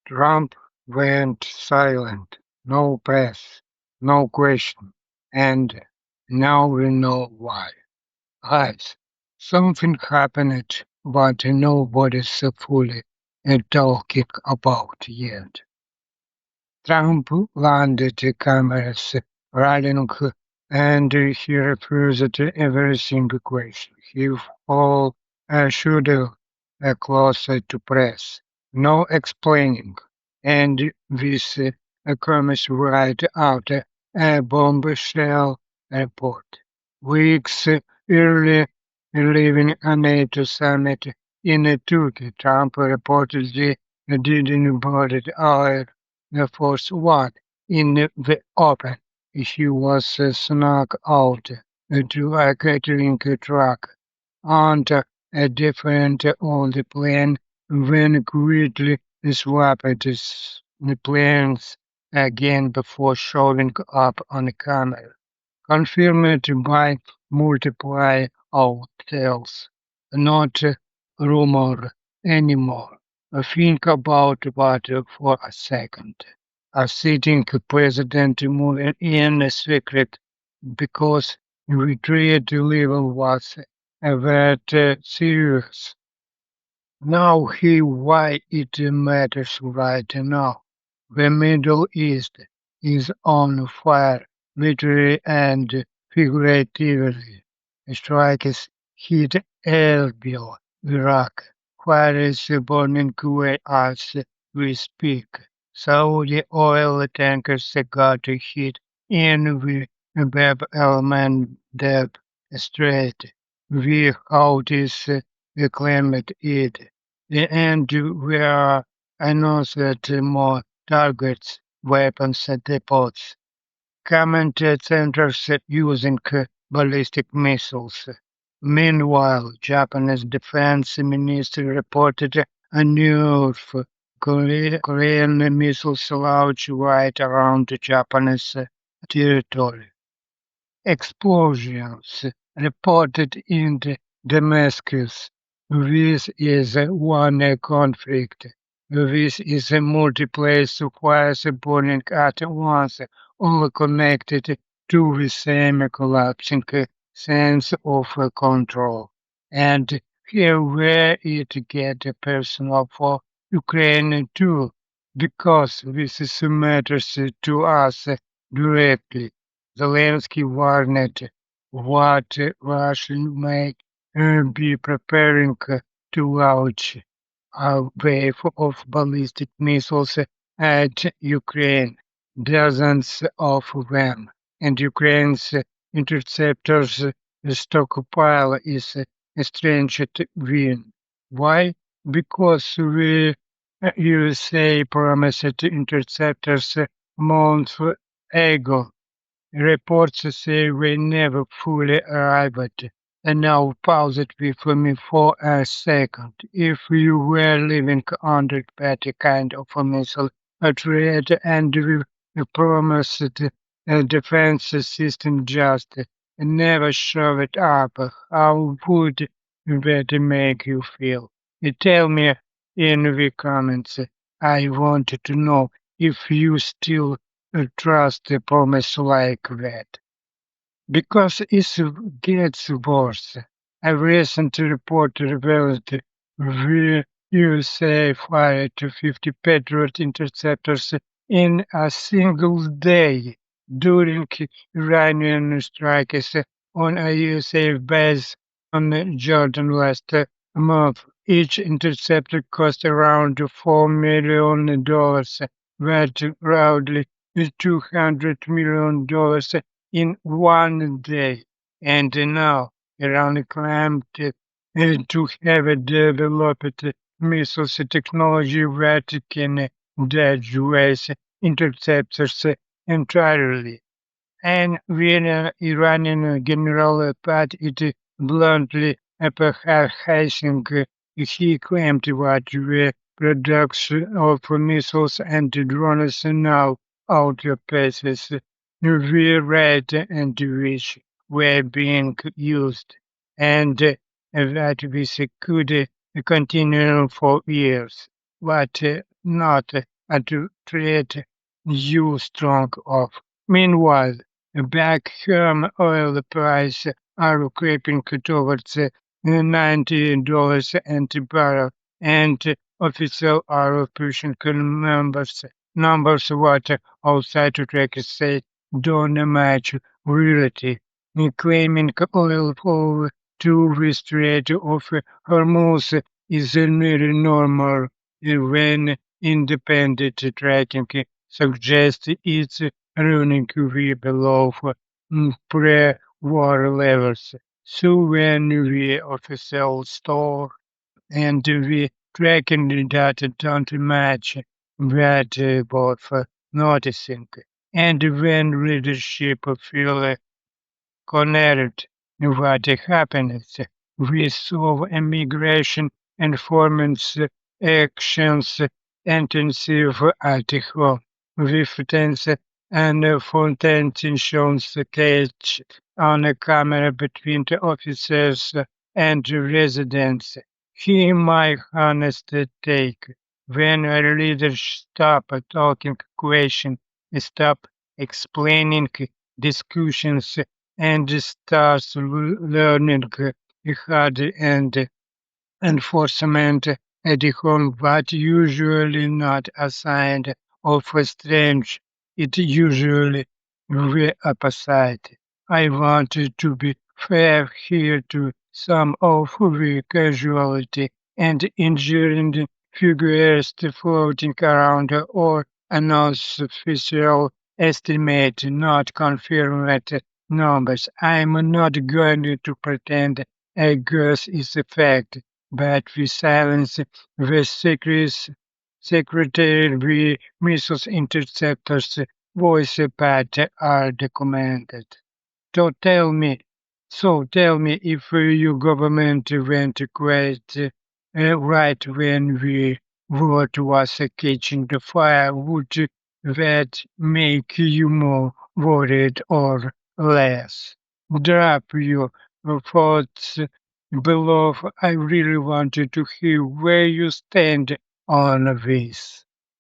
Trump went silent. No press, no question. And now we know why. Guys, something happened, but nobody's fully talking about yet. Trump landed the cameras running and he refused every single question. He fall should closer to press. No explaining. And this comes right after a bombshell report. Weeks earlier, leaving a NATO summit in Turkey, Trump reportedly didn't board oil Force One in the open. He was snuck out to a catering truck on a different old plane when quickly swapped the planes again before showing up on camera, confirmed by multiple outlets, not rumor anymore. Think about that for a second. A sitting president moving in secret because retreat level was that serious. Now he why it matters right now. The Middle East is on fire, literally and figuratively. Strikes hit Erbil, Iraq. Fire is burning Kuwait as we speak. Saudi oil tankers got hit in the Bab el Mandeb Strait. The Houthis claimed it. And were announced more targets, weapons depots, command centers using ballistic missiles. Meanwhile, Japanese defense ministry reported a new Korean missiles launched right around the Japanese territory. Explosions reported in Damascus. This is one conflict. This is a multi-place fires burning at once, all connected to the same collapsing sense of control. And here where it get personal for Ukraine too, because this is matters to us directly. Zelensky warned what Russia may be preparing to launch a wave of ballistic missiles at Ukraine, dozens of them, and Ukraine's interceptors stockpile is a strange win. Why? Because the USA promised interceptors months ago. Reports say we never fully arrived. And now pause it with me for a second. If you were living under that kind of a missile threat and we promised a defense system just never showed up, how would that make you feel? Tell me in the comments. I want to know if you still trust a promise like that. Because it gets worse. A recent report revealed the USA fired 50 Patriot interceptors in a single day during Iranian strikes on a USA base on Jordan last month. Each interceptor cost around $4 million, worth roughly $200 million in one day. And now Iran claimed to have developed missiles technology that can dodge US interceptors entirely. And when Iranian general put it bluntly, apprehension, he claimed that the production of missiles and drones now outpaces the rate at which were being used, and that this could continue for years, but not to treat you strong of. Meanwhile, back home oil price are creeping towards $90 a barrel, and official are pushing numbers what outside trackers say don't match reality, claiming oil for to Strait of Hormuz is nearly normal when independent tracking suggests it's running way below pre-war levels. So when we official store and we tracking the data don't match that both noticing and when leadership feel connected what happens. We saw immigration enforcement actions intensive at home with tense and fountain tensions catch on a camera between the officers and the residents. He my honest take. When a leader stop talking question, stop explaining discussions and starts learning hard and enforcement at the home, but usually not assigned of a strange. It usually the opposite. I wanted to be fair here to some of the casualty and injured figures floating around or announced official estimate, not confirmed numbers. I'm not going to pretend a guess is a fact, but we silence the secretary, we missiles interceptors, voice pat are documented. So tell me, so tell me if your government went quiet right when we what was catching the fire, would that make you more worried or less? Drop your thoughts below. I really wanted to hear where you stand on this.